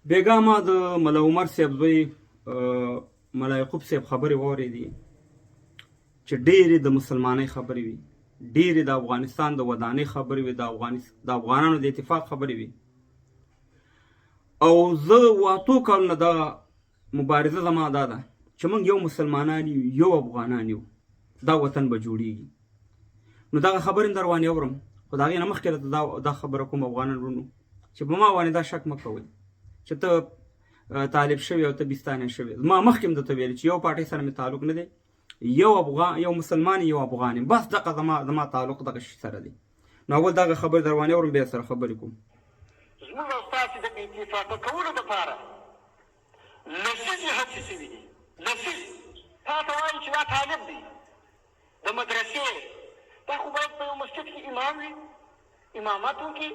بیګا ما د ملا عمر صاحب زوی ملا یعقوب صاحب خبرې واورېدې چې ډېرې د مسلمانۍ خبرې وي، ډېرې د افغانستان د ودانۍ خبرې وي، د افغانانو د اتفاق خبرې وي. او زه واتو کلونه دغه مبارزه زما دا ده چې موږ یو مسلمانان یو، یو افغانان یو، دا وطن به جوړیږي. نو دغه خبرې در باندې اورم، خو د هغې نه مخکې راته دا خبره کوم افغانان وروڼو چې په ما باندې دا شک مه کوئ چې ته طالب شوی او ته بیستانه شوی. ما مخکې هم درته ویلي چې یو پارټۍ سره مې تعلق نه دی، یو مسلمان یو افغان یم، بس دغه زما تعلق دغه شي سره دی. نو اول دغه خبرې در باندې اورم، بیا سره خبرې کوم. زموږ او ستاسې د اتفاقه کولو دپاره لسیزې هڅې شوي دي. لسیز تا ته وایي چې دا طالب دی د مدرسې، دا خو باید په یو مسجد کې امام وي، امامت وکړي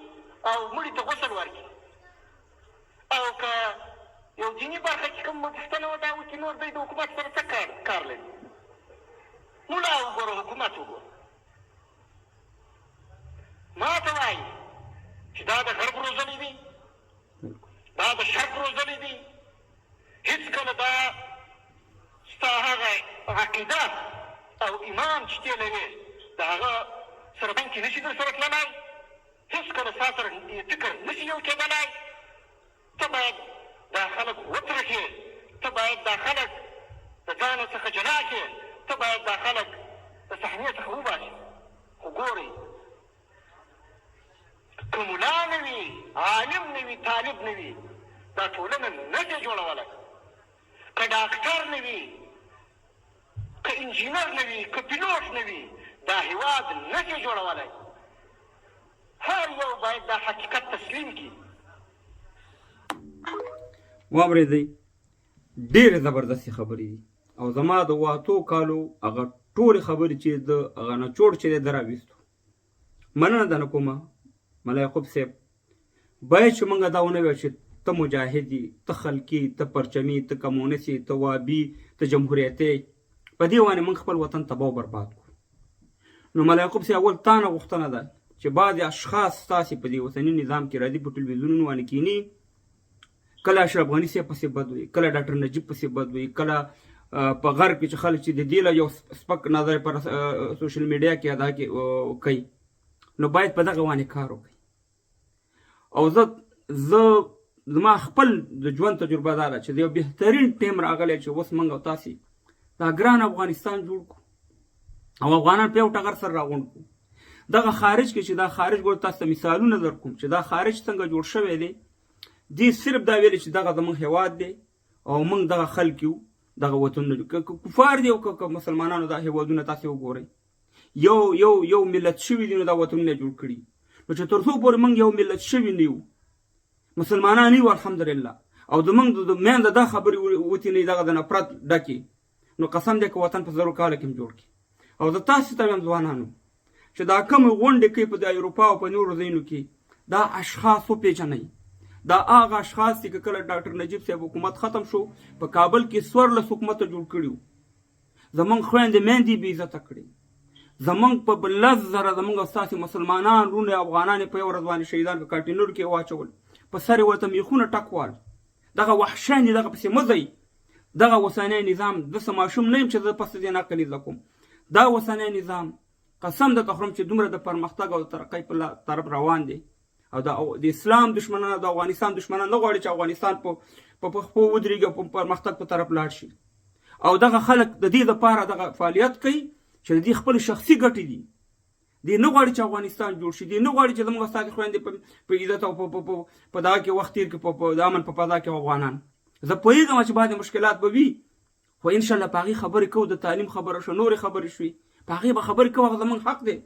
او مړي ته غسل ورکړي. او که یو دیني برخه کې کوم پوښتنه ودا وکړي، نور دی د حکومت سره څه کار لري؟ ملا وګوره، حکومت وګوره. ما ته وایي چې دا د غرب روزنې دي، دا د شرق روزنې دي. هېڅکله دا ستا هغه عقیده او ایمان چې ته لرې د هغه سره بین کې نشي در سره تللی، هېڅکله ستا سره فکر نشي یو کېدلی. ته باید دا خلک وترکې، ته باید دا خلک د ځانه څخه جلا کړې، ته باید دا خلک د صحنې څخه وباسې. خو ګورئ، که ملا نه وي، عالم نه وي، طالب نه وي، دا ټولنه نه شي جوړولی. که ډاکټر نه وي، که انجینر نه وي، که پیلوټ نه وي، دا هېواد نه شي جوړولی. هر یو باید دا حقیقت تسلیم کړي. واورېدئ، ډېرې زبردستې خبرې دي او زما د واتو کالو هغه ټولې خبرې چې د هغه نچوړ چې دی ده راویستو. مننه درنه کومه ملا یعقوب صاحب. باید چې موږ دا ونه وایو چې ته مجاهد یې، ته خلقي، ته پرچمي، ته کمونست یې، ته وابي، ته جمهوریتي. په دې باندې موږ خپل وطن تباه او برباد کړو. نو ملا یعقوب صاحب، اول تا نه غوښتنه ده چې بعضې اشخاص ستاسې په دې اوسني نظام کې راځي، په ټلویزیونونو باندې کښېني، کله اشرف غني صاحب پسې بد وي، کله ډاکټر نجیب پسې بد وي، کله په غرب کې چې خلک چې د دې له یو سپک نظر پر سوشل میډیا کې ادا کوي، نو باید په دغه باندې کار وکړي. او زما خپل د ژوند تجربه دا ده چې د یو بهترین ټیم راغلی چې اوس موږ او تاسې دا ګران افغانستان جوړ کړو او افغانان په یو ټغر سره راغونډ کړو. دغه خارج کې چې دا خارج ګور تاسو ته مثالونه در کوم چې دا خارج څنګه جوړ شوی دی، دې صرف دا ویلي چې دغه زموږ هېواد دی او موږ دغه خلک یو، دغه وطنونه که کفار دي او که مسلمانانو دا هېوادونه تاسې وګورئ، یو ملت شوي دي، نو دا وطنونه جوړ کړي. نو چې تر څو پورې موږ یو ملت شوي نه یو، مسلمانان یو الحمدلله، او د موږ د میانده دا خبرې وتینئ دغه د نفرت ډکې، نو قسم دی که وطن په 0 کاله کې هم جوړ کړي. او زه تاسې ته وایم ځوانانو چې دا کومې غونډې کوي په د اروپا او په نورو ځایونو کې، دا اشخاص وپېژنئ. دا هغه اشخاص دي که کله ډاکټر نجیب صاحب حکومت ختم شو، په کابل کې 14 حکومته جوړ کړي وو، زموږ خویندې میندې بې عزته کړې، زموږ په 10,000 زموږ او ستاسې مسلمانان وروڼه افغانان په یو ورځ باندې شهیدان په کانټینر کې واچول، په سر یې ورته میخونه ټکوال. دغه وحشیان دي، دغه پسې مه ځئ. دغه اوسنی نظام، داسې ماشوم نه یم چې زه پسې دې نقل زده کوم. دا اوسنی نظام قسم درته خورم چې دومره د پرمختګ او ترقۍ په طرف روان دی. او د اسلام دشمنان او د افغانستان دشمنان نه غواړي چې افغانستان په پښو ودرېږي او په پرمختګ په طرف لاړ شي. او دغه خلک د دې لپاره دغه فعالیت کوي چې د دې خپل شخصي ګټې دي. دې نه غواړي چې افغانستان جوړ شي، دې نه غواړي چې زموږ ستاسې خویندې په عزت او په دغه کې وخت تېر کړي، د امن په فضا کې افغانان. زه پوهېږم چې بعضې مشکلات به وي، خو انشاءالله په هغې خبرې کوو. د تعلیم خبره شوه، نورې خبرې شوې، په هغې به خبرې کوو. هغه زموږ حق دی،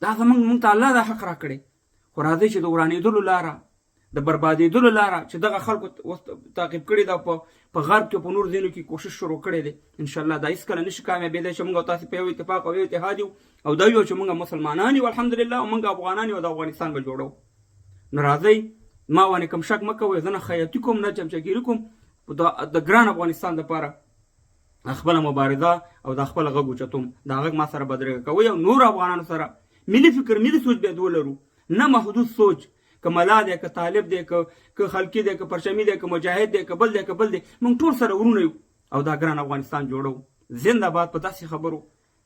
دا موږ ته الله دا حق راکړی. خو راځئ چې د ورانېدلو لاره، د بربادېدلو لاره چې دغه خلکو تعقیب کړې ده، په غرب کې په نور ځایونو کې کوشش شروع کړی دی، انشاءالله دا هېڅکله نشي کامیابېدی چې موږ او تاسې په یو اتفاق او یو اتحاد یو او دا یو چې موږ مسلمانان یو الحمدلله، او موږ افغانان یو، د افغانستان به جوړو. نو راځئ، ما باندې کوم شک مه کوئ، زه نه خیاطي کوم نه چمچهګیري کوم. د ګران افغانستان دپاره خپله مبارزه او د خپله غږ اوچتوم، دا غږ ما سره بدرګه کوئ او نور افغانانو سره ملي فکر، ملي سوچ باید ولرو، نه محدود سوچ. که ملا دی که طالب دی که خلقي دی که پرچمي دی که مجاهد دی که بل دی که بل دی موږ ټول سره ورونه یو او دا ګران افغانستان جوړو. زنده باد په داسې خبرو.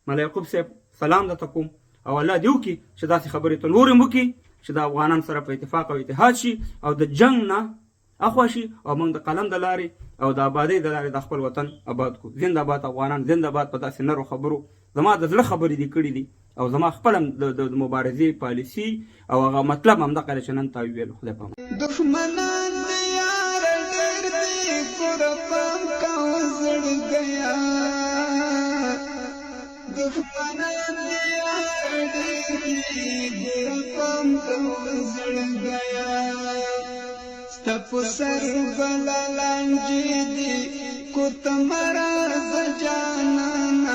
ملا یعقوب صاحب سلام درته کوم او الله دې وکړي چې داسې خبرې ته نور هم وکړي چې د افغانان سره په اتفاق او اتحاد شي او د جنگ نه اخوا شي او موږ د قلم د لارې او د آبادۍ د لارې د خپل وطن آباد کړو. زنده باد افغانان، زنده باد. په داسې نرو خبرو زما د زړه خبرې دي کړي دي او زما خپل د مبارزې پالیسي او هغه مطلب همدغه دی چې نن تا ویلو. خدای پامان. دشمنان دې یار ډېر دي قربان کا زړ گیا دشمنان دې یار ډېر دي قربان کا زړ گیا ستپ سر بلالانجی دي کو تمہارا جانان